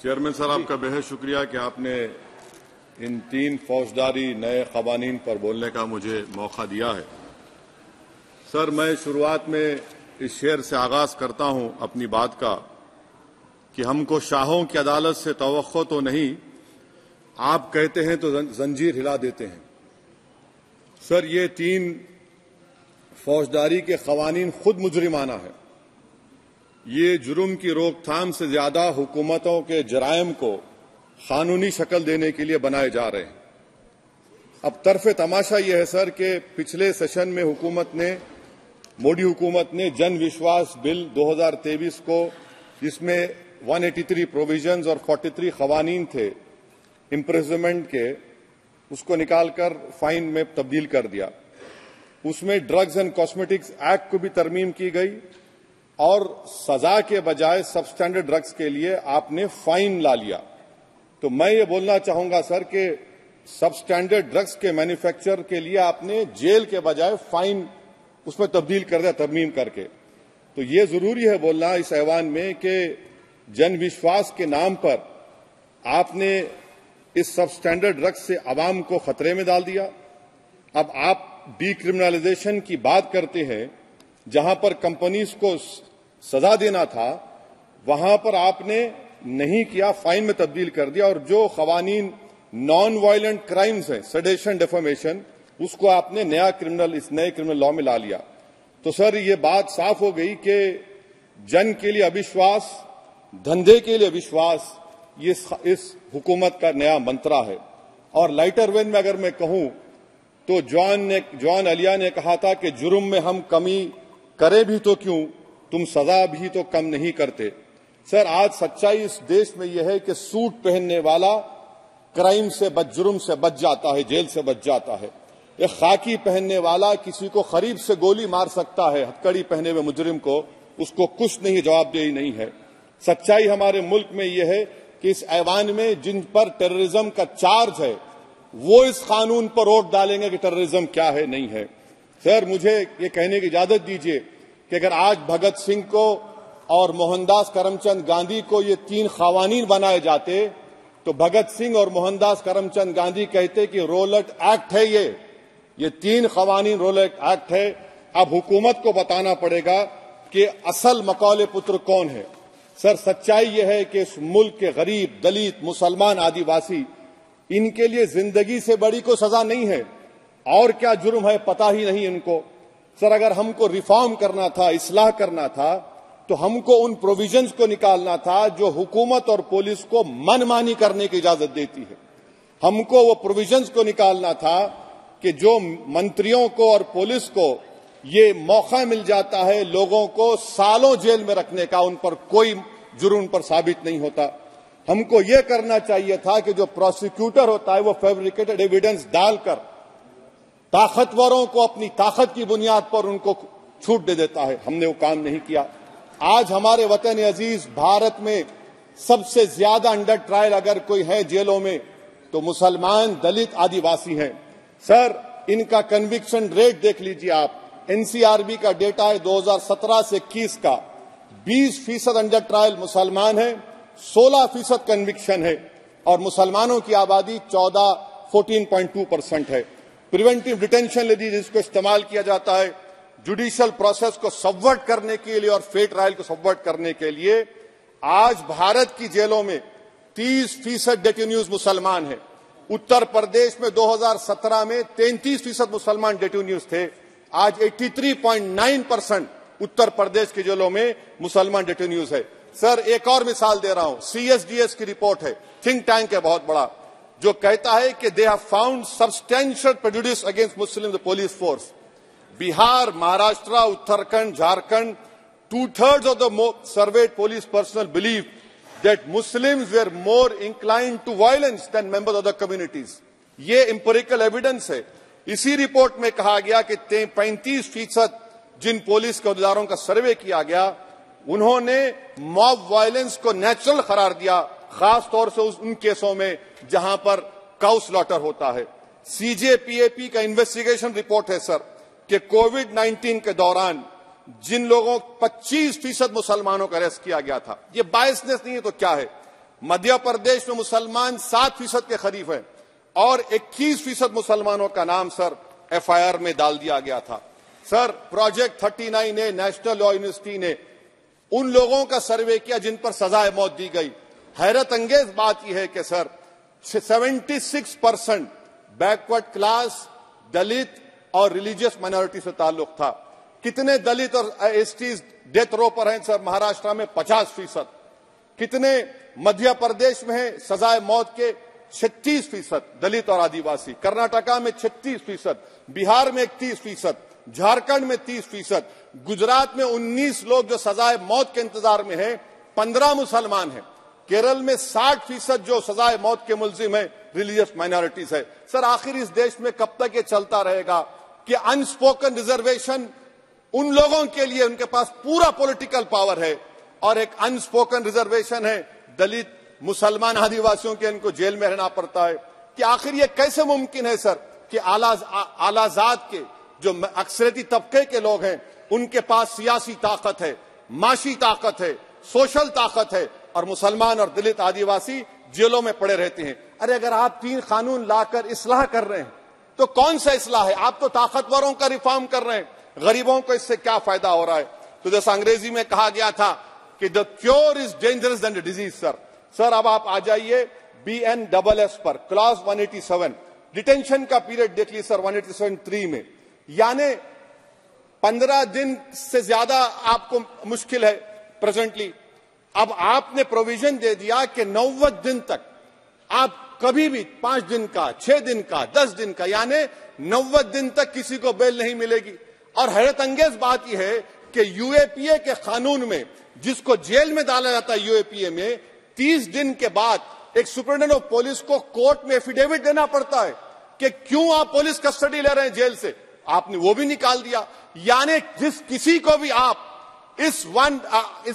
Chairman sir, आपका बेहद शुक्रिया कि आपने इन 3 फौजदारी नए कवानीन पर बोलने का मुझे मौका दिया है। सर, मैं शुरुआत में इस शेर से आगाज करता हूं अपनी बात का कि हमको शाहों की अदालत से तवक्को तो नहीं, आप कहते हैं तो जंजीर हिला देते हैं। सर, ये 3 फौजदारी के कवानीन खुद मुजरिमाना है। ये जुर्म की रोकथाम से ज्यादा हुकूमतों के जराइम को कानूनी शक्ल देने के लिए बनाए जा रहे हैं। अब तरफे तमाशा यह है सर कि पिछले सेशन में मोदी हुकूमत ने जन विश्वास बिल 2023 को, जिसमें 183 प्रोविजंस और 43 कवानीन थे इम्प्रिजनमेंट के, उसको निकालकर फाइन में तब्दील कर दिया। उसमें ड्रग्स एंड कॉस्मेटिक्स एक्ट को भी तरमीम की गई और सजा के बजाय सबस्टैंडर्ड ड्रग्स के लिए आपने फाइन ला लिया। तो मैं ये बोलना चाहूंगा सर कि सबस्टैंडर्ड ड्रग्स के मैन्युफैक्चर के लिए आपने जेल के बजाय फाइन उसमें तब्दील कर दिया तरमीम करके। तो ये जरूरी है बोलना इस ऐवान में कि जन विश्वास के नाम पर आपने इस सबस्टैंडर्ड ड्रग्स से आवाम को खतरे में डाल दिया। अब आप डीक्रिमिनलाइजेशन की बात करते हैं, जहां पर कंपनीज को सजा देना था वहां पर आपने नहीं किया, फाइन में तब्दील कर दिया। और जो कवानीन नॉन वायलेंट क्राइम्स हैं, सेडेशन, डेफेमेशन, उसको आपने इस नए क्रिमिनल लॉ में ला लिया। तो सर, ये बात साफ हो गई कि जन के लिए अविश्वास, धंधे के लिए विश्वास, ये इस हुकूमत का नया मंत्रा है। और लाइटर वेन में अगर मैं कहूं तो जॉन अलिया ने कहा था कि जुर्म में हम कमी करें भी तो क्यों, तुम सजा भी तो कम नहीं करते। सर, आज सच्चाई इस देश में यह है कि सूट पहनने वाला क्राइम से जुर्म से बच जाता है, जेल से बच जाता है। एक खाकी पहनने वाला किसी को करीब से गोली मार सकता है, हथकड़ी पहने हुए मुजरिम को, उसको कुछ नहीं, जवाबदेही नहीं है। सच्चाई हमारे मुल्क में यह है कि इस ऐवान में जिन पर टेररिज्म का चार्ज है वो इस कानून पर वोट डालेंगे कि टेररिज्म क्या है, नहीं है। सर, मुझे ये कहने की इजाजत दीजिए कि अगर आज भगत सिंह को और मोहनदास करमचंद गांधी को ये 3 कवानीन बनाए जाते तो भगत सिंह और मोहनदास करमचंद गांधी कहते कि रोलट एक्ट है, ये 3 कवानीन रोलट एक्ट है। अब हुकूमत को बताना पड़ेगा कि असल मकौले पुत्र कौन है। सर, सच्चाई यह है कि इस मुल्क के गरीब, दलित, मुसलमान, आदिवासी, इनके लिए जिंदगी से बड़ी कोई सजा नहीं है। और क्या जुर्म है पता ही नहीं इनको। सर, अगर हमको रिफॉर्म करना था, इस्लाह करना था, तो हमको उन प्रोविजंस को निकालना था जो हुकूमत और पुलिस को मनमानी करने की इजाजत देती है। हमको वो प्रोविजंस को निकालना था कि जो मंत्रियों को और पुलिस को ये मौका मिल जाता है लोगों को सालों जेल में रखने का, उन पर कोई जुर्म पर साबित नहीं होता। हमको ये करना चाहिए था कि जो प्रोसिक्यूटर होता है वो फैब्रिकेटेड एविडेंस डालकर ताकतवरों को अपनी ताकत की बुनियाद पर उनको छूट दे देता है। हमने वो काम नहीं किया। आज हमारे वतन अजीज भारत में सबसे ज्यादा अंडर ट्रायल अगर कोई है जेलों में तो मुसलमान, दलित, आदिवासी हैं। सर, इनका कन्विक्शन रेट देख लीजिए आप। एनसीआरबी का डेटा है 2017 से 21 का, 20% अंडर ट्रायल मुसलमान है, 16% कन्विक्शन है और मुसलमानों की आबादी 14.2% है। प्रिवेंटिव डिटेंशन ले लीजिए, जिसको इस्तेमाल किया जाता है जुडिशियल प्रोसेस को सबवर्ट करने के लिए और फेयर ट्रायल को सबवर्ट करने के लिए। आज भारत की जेलों में 30% डेटेन्यूज मुसलमान हैं। उत्तर प्रदेश में 2017 में 33% मुसलमान डेटेन्यूज थे। आज 83.9% उत्तर प्रदेश की जेलों में मुसलमान डेटेन्यूज है। सर, एक और मिसाल दे रहा हूं, CSDS की रिपोर्ट है, थिंक टैंक है बहुत बड़ा, जो कहता है कि they have found substantial prejudice against Muslim police force. Bihar, Maharashtra, Uttarakhand, Jharkhand, 2/3 of the surveyed police personnel believe that Muslims were more inclined to violence than members of the communities. ये empirical evidence है। इसी रिपोर्ट में कहा गया कि 35% जिन पुलिस के अहदेदारों का सर्वे किया गया उन्होंने मॉब वायलेंस को नेचुरल करार दिया, खास तौर से उन केसों में जहां पर काउ स्लॉटर होता है। CJPAP का इन्वेस्टिगेशन रिपोर्ट है सर कि कोविड-19 के दौरान जिन लोगों 25% मुसलमानों का अरेस्ट किया गया था, ये बायसनेस नहीं है तो क्या है, मध्य प्रदेश में मुसलमान 7% के करीब है और 21% मुसलमानों का नाम सर एफआईआर में डाल दिया गया था। सर प्रोजेक्ट 39 ने नेशनल लॉ यूनिवर्सिटी ने उन लोगों का सर्वे किया जिन पर सजाए मौत दी गई। हैरत अंगेज बात यह है कि सर 76% बैकवर्ड क्लास, दलित और रिलीजियस माइनॉरिटी से ताल्लुक था। कितने दलित और एसटीज डेथ रो पर हैं सर? महाराष्ट्र में 50%। कितने मध्य प्रदेश में है सजाए मौत के? 36% दलित और आदिवासी। कर्नाटका में 36%, बिहार में 31%, झारखंड में 30%, गुजरात में 19 लोग जो सजाए मौत के इंतजार में हैं, 15 मुसलमान हैं। केरल में 60% जो सजाए मौत के मुलजिम है रिलीजियस माइनॉरिटीज है। सर आखिर इस देश में कब तक ये चलता रहेगा कि अनस्पोकन रिजर्वेशन उन लोगों के लिए उनके पास पूरा पॉलिटिकल पावर है और एक अनस्पोकन रिजर्वेशन है दलित, मुसलमान, आदिवासियों के, इनको जेल में रहना पड़ता है? कि आखिर ये कैसे मुमकिन है सर कि आलाजात के जो अक्सरियती तबके के लोग हैं उनके पास सियासी ताकत है, माशी ताकत है, सोशल ताकत है और मुसलमान और दलित आदिवासी जेलों में पड़े रहते हैं? अरे अगर आप 3 कानून लाकर इस्लाह कर रहे हैं तो कौन सा इस्लाह है? आप तो ताकतवरों का रिफॉर्म कर रहे हैं, गरीबों को इससे क्या फायदा हो रहा है? तो जैसा अंग्रेजी में कहा गया था कि the cure is dangerous than the disease. Sir अब आप आ जाइए BNSS पर, क्लॉज 187 डिटेंशन का पीरियड देख लीजिए सर 187(3) में, यानी 15 दिन से ज्यादा आपको मुश्किल है प्रेजेंटली। अब आपने प्रोविजन दे दिया कि 90 दिन तक आप कभी भी 5 दिन का, 6 दिन का, 10 दिन का, यानी 90 दिन तक किसी को बेल नहीं मिलेगी। और हैरत अंगेज बात यह है कि यूएपीए के कानून में जिसको जेल में डाला जाता है यूएपीए में, 30 दिन के बाद एक सुपरिटेंडेंट ऑफ पुलिस को कोर्ट में एफिडेविट देना पड़ता है कि क्यों आप पुलिस कस्टडी ले रहे हैं जेल से। आपने वो भी निकाल दिया। यानी जिस किसी को भी आप इस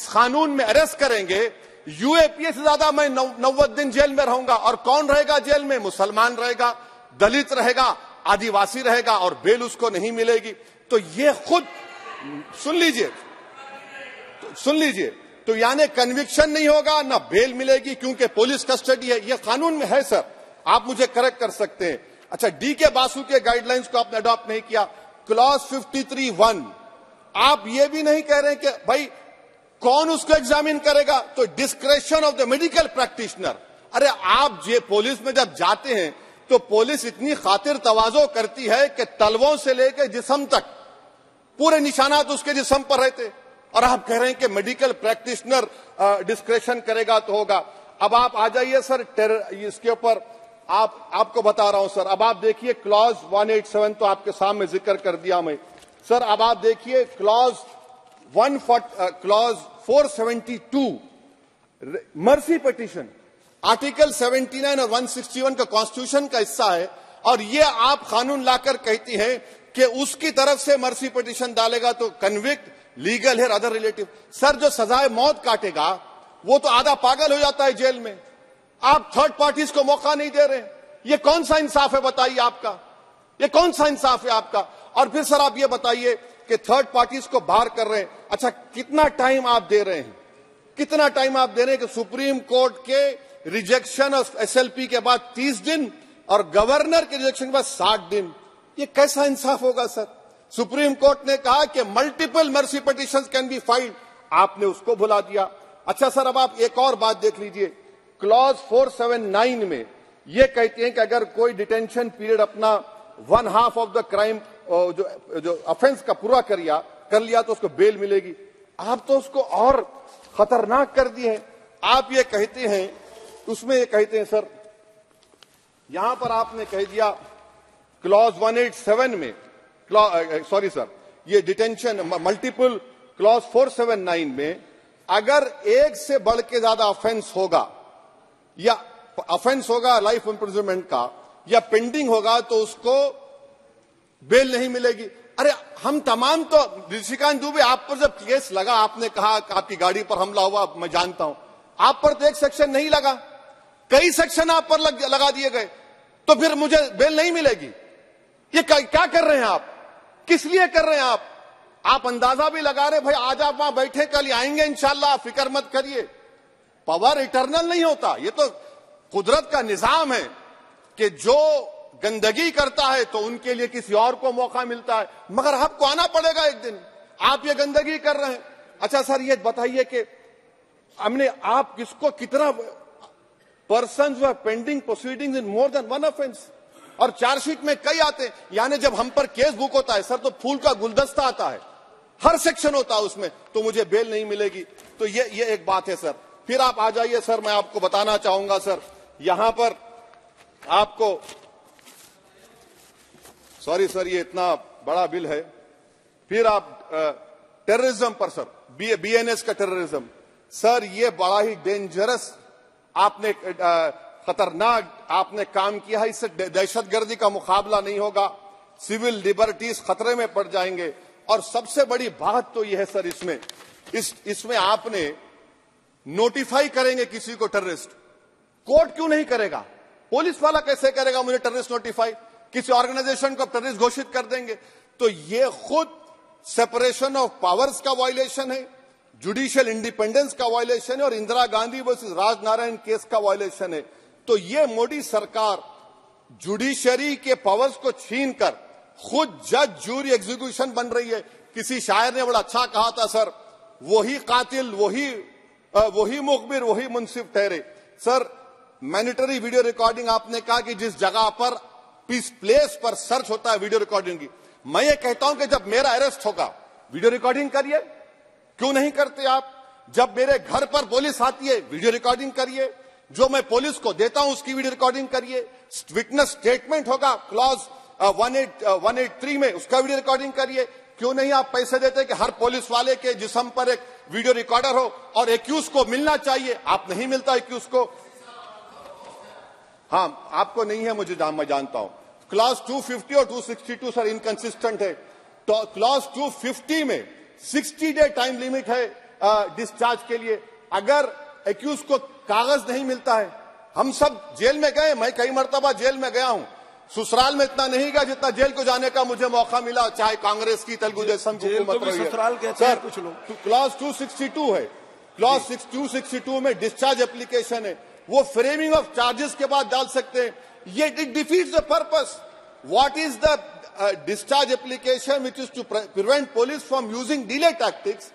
कानून में अरेस्ट करेंगे, यूएपीए से ज्यादा मैं 90 दिन जेल में रहूंगा। और कौन रहेगा जेल में? मुसलमान रहेगा, दलित रहेगा, आदिवासी रहेगा और बेल उसको नहीं मिलेगी। तो ये खुद सुन लीजिए, तो यानी कन्विक्शन नहीं होगा, ना बेल मिलेगी क्योंकि पुलिस कस्टडी है। ये कानून में है सर, आप मुझे करेक्ट कर सकते हैं। अच्छा, DK बासु के गाइडलाइंस को आपने अडॉप्ट नहीं किया। क्लॉज 53(1) आप ये भी नहीं कह रहे कि भाई कौन उसको एग्जामिन करेगा? तो discretion of the medical practitioner. अरे आप ये पुलिस में जब जाते हैं तो पुलिस इतनी खातिर तवाज़ो करती है कि तलवों से लेकर जिस्म तक पूरे निशानात उसके जिस्म पर रहते, और आप कह रहे हैं कि मेडिकल प्रैक्टिशनर डिस्क्रेशन करेगा तो होगा। अब आप आ जाइए सर इसके ऊपर आपको बता रहा हूं सर। अब आप देखिए क्लॉज 187 तो आपके सामने जिक्र कर दिया मैं सर। अब आप देखिए क्लॉज 472 मर्सी पिटीशन, आर्टिकल 79 और 161 का कॉन्स्टिट्यूशन का हिस्सा है, और ये आप कानून लाकर कहती हैं कि उसकी तरफ से मर्सी पिटीशन डालेगा तो convict, legal heir, other relative. Sir जो सजाए मौत काटेगा वो तो आधा पागल हो जाता है जेल में। आप थर्ड पार्टीज को मौका नहीं दे रहे। ये कौन सा इंसाफ है बताइए आपका? ये कौन सा इंसाफ है आपका? और फिर सर आप ये बताइए कि थर्ड पार्टीज को बाहर कर रहे हैं। अच्छा, कितना टाइम आप दे रहे हैं? कितना टाइम आप दे रहे हैं कि सुप्रीम कोर्ट के रिजेक्शन ऑफ SLP के बाद 30 दिन और गवर्नर के रिजेक्शन के बाद 60 दिन? ये कैसा इंसाफ होगा सर? सुप्रीम कोर्ट ने कहा कि multiple mercy petitions can be filed, आपने उसको भुला दिया। अच्छा सर, अब आप एक और बात देख लीजिए, क्लॉज 479 में ये कहते हैं कि अगर कोई डिटेंशन पीरियड अपना 1/2 ऑफ द क्राइम जो ऑफेंस का पूरा कर लिया तो उसको बेल मिलेगी। आप तो उसको और खतरनाक कर दिए हैं। आप ये कहते हैं, उसमें ये कहते हैं सर, यहां पर आपने कह दिया क्लॉज 187 में, सॉरी सर, ये डिटेंशन मल्टीपल क्लॉज 479 में अगर एक से बढ़ के ज्यादा ऑफेंस होगा या ऑफेंस होगा लाइफ इम्प्रिजनमेंट का या पेंडिंग होगा तो उसको बेल नहीं मिलेगी। अरे हम तमाम तो, ऋषिकांत दुबे आप पर जब केस लगा, आपने कहा आपकी गाड़ी पर हमला हुआ, मैं जानता हूं, आप पर तो एक सेक्शन नहीं लगा, कई सेक्शन आप पर लगा दिए गए, तो फिर मुझे बेल नहीं मिलेगी। ये क्या कर रहे हैं आप? किस लिए कर रहे हैं आप अंदाजा भी लगा रहे, भाई आज आप वहां बैठे, कल आएंगे इंशाल्लाह, फिक्र मत करिए। पावर इटर्नल नहीं होता, ये तो कुदरत का निजाम है कि जो गंदगी करता है तो उनके लिए किसी और को मौका मिलता है, मगर आपको आना पड़ेगा एक दिन, आप ये गंदगी कर रहे हैं। अच्छा सर, ये बताइए कि हमने आप किसको कितना पर्सन्स वर पेंडिंग प्रोसीडिंग्स इन मोर देन वन ऑफेंस, और चार्जशीट में कई आते हैं, यानी जब हम पर केस बुक होता है सर तो फूल का गुलदस्ता आता है, हर सेक्शन होता है उसमें, तो मुझे बेल नहीं मिलेगी। तो ये एक बात है सर। फिर आप आ जाइए सर, मैं आपको बताना चाहूंगा सर, यहां पर आपको, सॉरी सर ये इतना बड़ा बिल है। फिर आप टेररिज्म पर सर, बीएनएस का टेररिज्म सर, ये बड़ा ही डेंजरस आपने खतरनाक आपने काम किया है। इससे दहशतगर्दी का मुकाबला नहीं होगा, सिविल लिबर्टीज खतरे में पड़ जाएंगे। और सबसे बड़ी बात तो यह है सर, इसमें आपने नोटिफाई करेंगे किसी को टेररिस्ट, कोर्ट क्यों नहीं करेगा? पुलिस वाला कैसे करेगा मुझे टेररिस्ट नोटिफाई? किसी ऑर्गेनाइजेशन को टेररिस्ट घोषित कर देंगे। तो ये खुद सेपरेशन ऑफ पावर्स का वायलेशन है, जुडिशियल इंडिपेंडेंस का वायलेशन है, और इंदिरा गांधी वर्सेस राजनारायण केस का वायलेशन है। तो ये मोदी सरकार जुडिशरी के पावर्स को छीनकर खुद जज, जूरी, एग्जीक्यूशन बन रही है। किसी शायर ने बड़ा अच्छा कहा था सर, वही कातिल, वही मुखबिर, वही मुंसिफ ठहरे। सर, मैंडेटरी वीडियो रिकॉर्डिंग आपने कहा कि जिस जगह पर किस प्लेस पर सर्च होता है वीडियो रिकॉर्डिंग की, मैं ये कहता हूं कि जब मेरा अरेस्ट होगा वीडियो रिकॉर्डिंग करिए, क्यों नहीं करते आप? जब मेरे घर पर पुलिस आती है वीडियो रिकॉर्डिंग करिए, जो मैं पुलिस को देता हूं उसकी वीडियो रिकॉर्डिंग करिए। विटनेस स्टेटमेंट होगा क्लॉज 183 में, उसका वीडियो रिकॉर्डिंग करिए। क्यों नहीं आप पैसे देते कि हर पुलिस वाले के जिस्म पर एक वीडियो रिकॉर्डर हो, और एक्यूज को मिलना चाहिए, आप नहीं मिलता एक्यूज को। हाँ, आपको नहीं है, मैं जानता हूं। क्लॉज 250 और 262 सर इनकंसिस्टेंट है। तो क्लॉज 250 में 60 डे टाइम लिमिट है डिस्चार्ज के लिए। अगर एक्यूज को कागज नहीं मिलता है, हम सब जेल में गए, मैं कई मर्तबा जेल में गया हूं, ससुराल में इतना नहीं गया जितना जेल को जाने का मुझे मौका मिला, चाहे कांग्रेस की, तेलुगु देशम की हुकूमत रही है। सर, कुछ लोग क्लॉज 262 है, क्लॉज 262 में डिस्चार्ज एप्लीकेशन है, वो फ्रेमिंग ऑफ चार्जेस के बाद डाल सकते हैं। ये it defeats the purpose. What is the discharge application which is to prevent police from using delay tactics?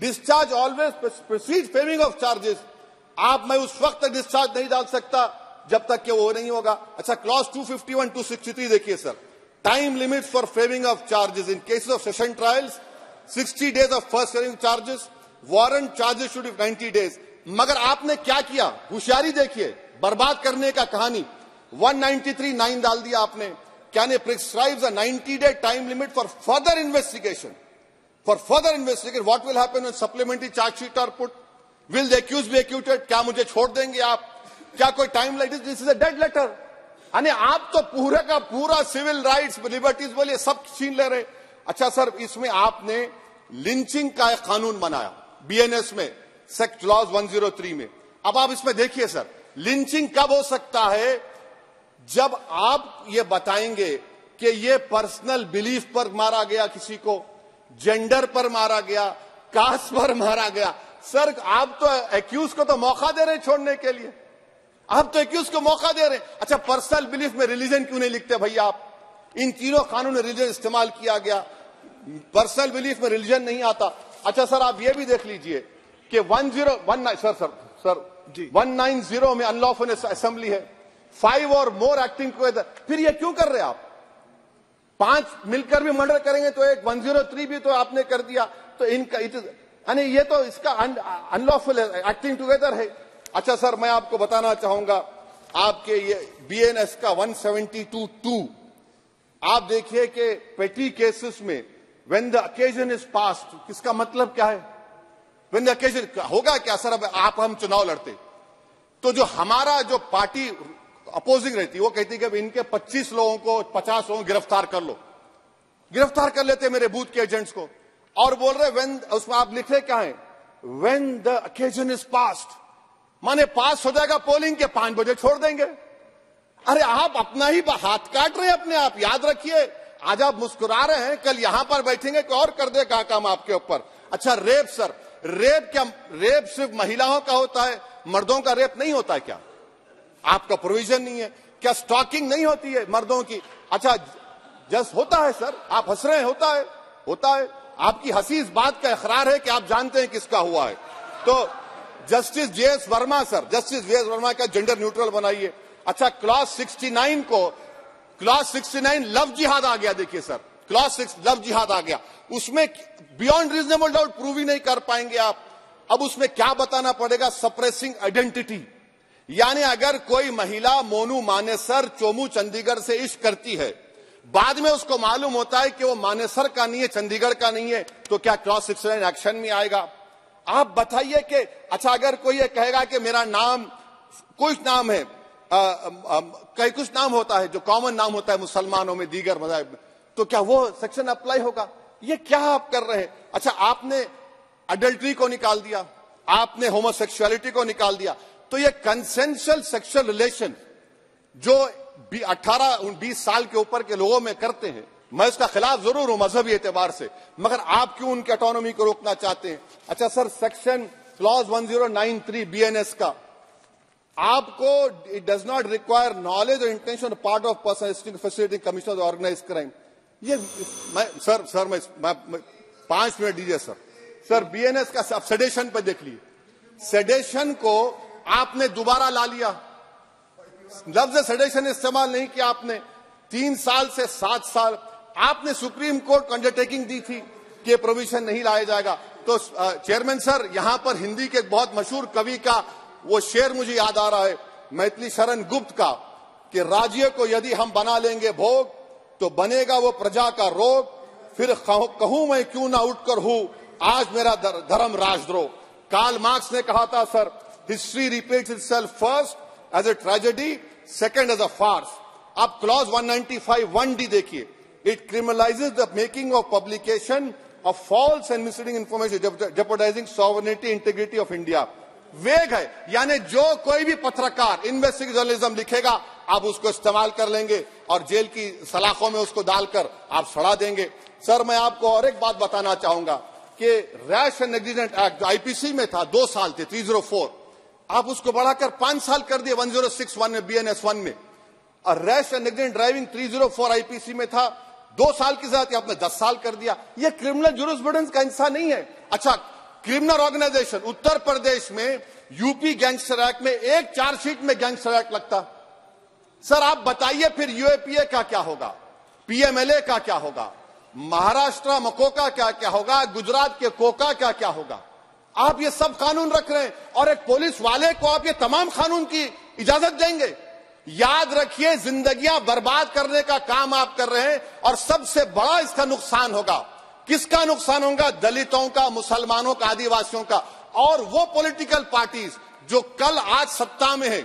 Discharge always precedes framing of charges. आप मैं उस वक्त तक डिस्चार्ज नहीं डाल सकता जब तक कि वो नहीं होगा। अच्छा, क्लॉज 251, 263 देखिए sir, time limit for framing of charges in cases of session trials 60 days of first hearing charges, warrant charges should be 90 days. मगर आपने क्या किया, होशियारी देखिए, बर्बाद करने का कहानी। 193(9) डाल दिया आपने, can it prescribes a 90-day time limit for further investigation? For further investigation, what will happen when supplementary charge sheet are put? Will the accused be acquitted? क्या मुझे छोड़ देंगे आप? क्या कोई time like this is a dead letter? यानी आप तो पूरा का पूरा सिविल राइट्स, लिबर्टीज बोलिए सब छीन ले रहे। अच्छा सर, इसमें आपने लिंचिंग का एक कानून बनाया बीएनएस में, सेक्ट क्लॉज 103 में। अब आप इसमें देखिए सर, लिंचिंग कब हो सकता है? जब आप ये बताएंगे कि ये पर्सनल बिलीफ पर मारा गया, किसी को जेंडर पर मारा गया, कास्ट पर मारा गया। सर, आप तो एक्यूज को तो मौका दे रहे हैं छोड़ने के लिए, आप तो एक्यूज को मौका दे रहे हैं। अच्छा, पर्सनल बिलीफ में रिलीजन क्यों नहीं लिखते भैया आप? इन तीनों कानून में रिलीजन इस्तेमाल किया गया, पर्सनल बिलीफ में रिलीजन नहीं आता। अच्छा सर, आप ये भी देख लीजिए कि 1019 सर 190 में अनलॉफुल असेंबली है, 5 और मोर एक्टिंग टुगेदर। फिर ये क्यों कर रहे हैं आप? 5 मिलकर भी मर्डर करेंगे तो एक 103 भी तो आपने कर दिया, तो इनका यानी ये तो इसका अनलॉफुल एक्टिंग टुगेदर है। अच्छा सर, मैं आपको बताना चाहूंगा, आपके ये बीएनएस का 172(2) आप देखिए कि पेटी केसेस में when the occasion is passed, किसका मतलब क्या है? व्हेन द ओकेजन होगा क्या सर? अब हम चुनाव लड़ते तो जो हमारा जो पार्टी अपोजिंग रहती है वो कहती कि अब इनके 25 लोगों को 50 लोगों को गिरफ्तार कर लो, गिरफ्तार कर लेते मेरे बूथ के एजेंट्स को, और बोल रहे व्हेन, उसमें आप लिख रहे क्या है? When the occasion is passed, माने पास हो जाएगा पोलिंग के 5 बजे छोड़ देंगे। अरे आप अपना ही हाथ काट रहे हैं अपने आप, याद रखिए। आज आप मुस्कुरा रहे हैं, कल यहां पर बैठेंगे कोई और कर देगा काम आपके ऊपर। अच्छा, रेप सर, रेप क्या? रेप सिर्फ महिलाओं का होता है? मर्दों का रेप नहीं होता क्या? आपका प्रोविजन नहीं है क्या? स्टॉकिंग नहीं होती है मर्दों की? अच्छा, जस्ट होता है सर, आप हंस रहे हैं, होता है। आपकी हंसी इस बात का इकरार है कि आप जानते हैं किसका हुआ है। तो justice JS Verma sir, justice JS Verma का जेंडर न्यूट्रल बनाइए। अच्छा, क्लॉज 69 लव जिहाद आ गया। देखिए सर, क्लॉज 6 लव जिहाद आ गया, उसमें बियॉन्ड रीजनेबल डाउट प्रूव ही नहीं कर पाएंगे आप। अब उसमें क्या बताना पड़ेगा? सप्रेसिंग आइडेंटिटी, यानी अगर कोई महिला मोनू मानेसर चोमू चंडीगढ़ से इश्क करती है, बाद में उसको मालूम होता है कि वो मानेसर का नहीं है, चंडीगढ़ का नहीं है, तो क्या क्लॉज 69 एक्शन में आएगा? आप बताइए कि अच्छा, अगर कोई ये कहेगा कि मेरा नाम कुछ नाम है, कई कुछ नाम होता है जो कॉमन नाम होता है मुसलमानों में, दीगर मज़ाहिब में, तो क्या वो सेक्शन अप्लाई होगा? ये क्या आप कर रहे हैं? अच्छा, आपने अडल्ट्री को निकाल दिया, आपने होमोसेक्सुअलिटी को निकाल दिया, तो ये कंसेंशुअल सेक्सुअल रिलेशन जो 18-20 साल के ऊपर के लोगों में करते हैं, मैं इसका खिलाफ जरूर हूं मजहबी एतबार से, मगर आप क्यों उनकी ऑटोनॉमी को रोकना चाहते हैं? अच्छा सर, सेक्शन क्लॉज 1093 बीएनएस का, आपको it does not require knowledge और intention part of person facility commission organise crime. ये मैं 5 मिनट दीजिए सर। बीएनएस का आप सेडेशन पे देख लीजिए, सेडेशन को आपने दोबारा ला लिया, लफ्ज सेडेशन इस्तेमाल नहीं किया आपने। 3 साल से 7 साल आपने सुप्रीम कोर्ट को अंडरटेकिंग दी थी कि प्रोविजन नहीं लाया जाएगा। तो चेयरमैन सर, यहां पर हिंदी के एक बहुत मशहूर कवि का वो शेर मुझे याद आ रहा है, मैथिली शरण गुप्त का, कि राज्य को यदि हम बना लेंगे भोग तो बनेगा वो प्रजा का रोग, फिर कहूं मैं क्यों ना उठकर हूं आज मेरा धर्म राजद्रोह। कार्ल मार्क्स ने कहा था sir, history repeats itself first as a tragedy, second as a farce. आप क्लॉज 195 1D देखिए, it criminalises the making of publication of false and misleading information jeopardising sovereignty integrity of India. Vague है, यानी जो कोई भी पत्रकार investigative journalism लिखेगा आप उसको इस्तेमाल कर लेंगे और जेल की सलाखों में उसको डालकर आप सड़ा देंगे। सर, मैं आपको और एक बात बताना चाहूंगा कि रैश एंड नेग्लिजेंट एक्ट जो आईपीसी में था 2 साल थे, 304, आप उसको बढ़ाकर 5 साल कर दिए 1061 में, बीएनएस 1 में। और rash and negligent driving 304 IPC में था 2 साल की सजा, आपने 10 साल कर दिया। यह क्रिमिनल जुरिस्प्रूडेंस का हिस्सा नहीं है। अच्छा, क्रिमिनल ऑर्गेनाइजेशन उत्तर प्रदेश में यूपी गैंगस्टर एक्ट में एक चार्जशीट में गैंगस्टर एक्ट लगता। सर आप बताइए फिर यूएपीए का क्या होगा, पीएमएलए का क्या होगा, महाराष्ट्र मकोका क्या क्या होगा, गुजरात के कोका क्या क्या होगा? आप ये सब कानून रख रहे हैं और एक पुलिस वाले को आप ये तमाम कानून की इजाजत देंगे? याद रखिए, जिंदगियां बर्बाद करने का काम आप कर रहे हैं और सबसे बड़ा इसका नुकसान होगा। किसका नुकसान होगा? दलितों का, मुसलमानों का, आदिवासियों का। और वो पॉलिटिकल पार्टीज जो कल आज सत्ता में है,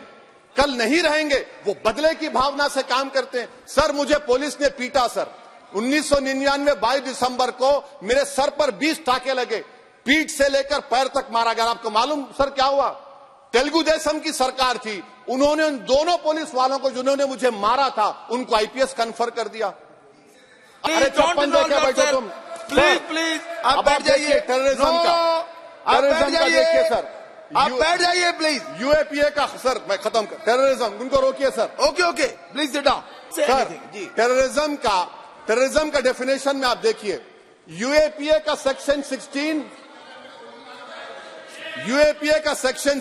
कल नहीं रहेंगे, वो बदले की भावना से काम करते हैं। सर, मुझे पुलिस ने पीटा सर 1999 22 दिसंबर को मेरे सर पर 20 टाके लगे, पीठ से लेकर पैर तक मारा गया। आपको मालूम सर क्या हुआ? तेलुगु देशम की सरकार थी, उन्होंने उन दोनों पुलिस वालों को जिन्होंने मुझे मारा था उनको आईपीएस कन्फर कर दिया। अरे चप्पन देखे बैठो तुम। प्लीज आप बैठ जाइए। टेररिज्म का देखिए सर, आप बैठ जाइए प्लीज। यूएपीए का सर, मैं खत्म कर, टेररिज्म उनको रोकिए sir. Okay please sit down sir. Terrorism का डेफिनेशन में आप देखिए, यूएपीए का सेक्शन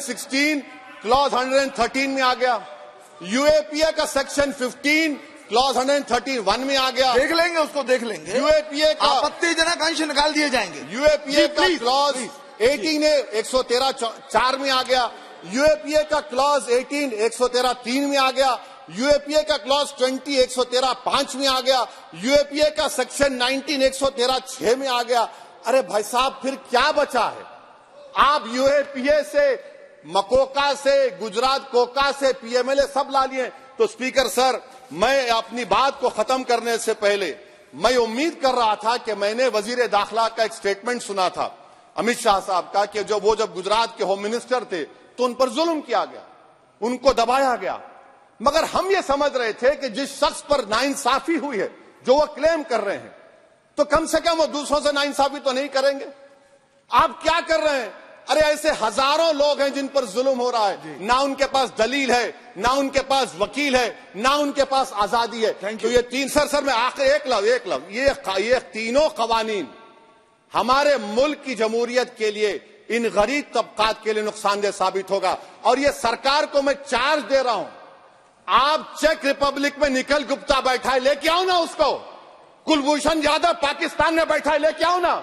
16 क्लॉज 113 में आ गया, यूएपीए का सेक्शन 15 क्लॉज 131 में आ गया। देख लेंगे, उसको देख लेंगे। यूएपीए का आपत्तिजनक अंश निकाल दिए जाएंगे। यूएपीए का क्लॉज 18 113(4) में आ गया, यूएपीए का क्लॉज 18 113(3) में आ गया, यूएपीए का क्लॉज 20 113(5) में आ गया, यूएपीए का सेक्शन 19 113(6) में आ गया। अरे भाई साहब, फिर क्या बचा है? आप यूएपीए से, मकोका से, गुजरात कोका से, पीएमएलए सब ला लिए। तो स्पीकर सर, मैं अपनी बात को खत्म करने से पहले मैं उम्मीद कर रहा था कि मैंने वजीर दाखिला का एक स्टेटमेंट सुना था अमित शाह साहब का, कि जब गुजरात के होम मिनिस्टर थे तो उन पर जुल्म किया गया, उनको दबाया गया। मगर हम ये समझ रहे थे कि जिस शख्स पर नाइंसाफी हुई है, जो वो क्लेम कर रहे हैं, तो कम से कम वो दूसरों से नाइंसाफी तो नहीं करेंगे। आप क्या कर रहे हैं? अरे ऐसे हजारों लोग हैं जिन पर जुल्म हो रहा है, ना उनके पास दलील है, ना उनके पास वकील है, ना उनके पास आजादी है। तो ये तीन सर मैं आखिर एक लव ये तीनों कवानीन हमारे मुल्क की जमहूरियत के लिए, इन गरीब तबकात के लिए नुकसानदेह साबित होगा। और ये सरकार को मैं चार्ज दे रहा हूं, आप चेक रिपब्लिक में निखिल गुप्ता बैठा है, लेके आओ ना उसको। कुलभूषण यादव पाकिस्तान में बैठा है, लेके आओ ना।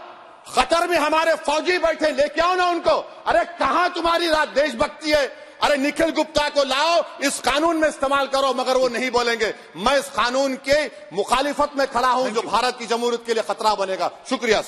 कतर में हमारे फौजी बैठे, लेके आओ ना उनको। अरे कहां तुम्हारी देशभक्ति है? अरे निखिल गुप्ता को लाओ, इस कानून में इस्तेमाल करो, मगर वो नहीं बोलेंगे। मैं इस कानून के मुखालिफत में खड़ा हूं जो भारत की जमहूरियत के लिए खतरा बनेगा। शुक्रिया।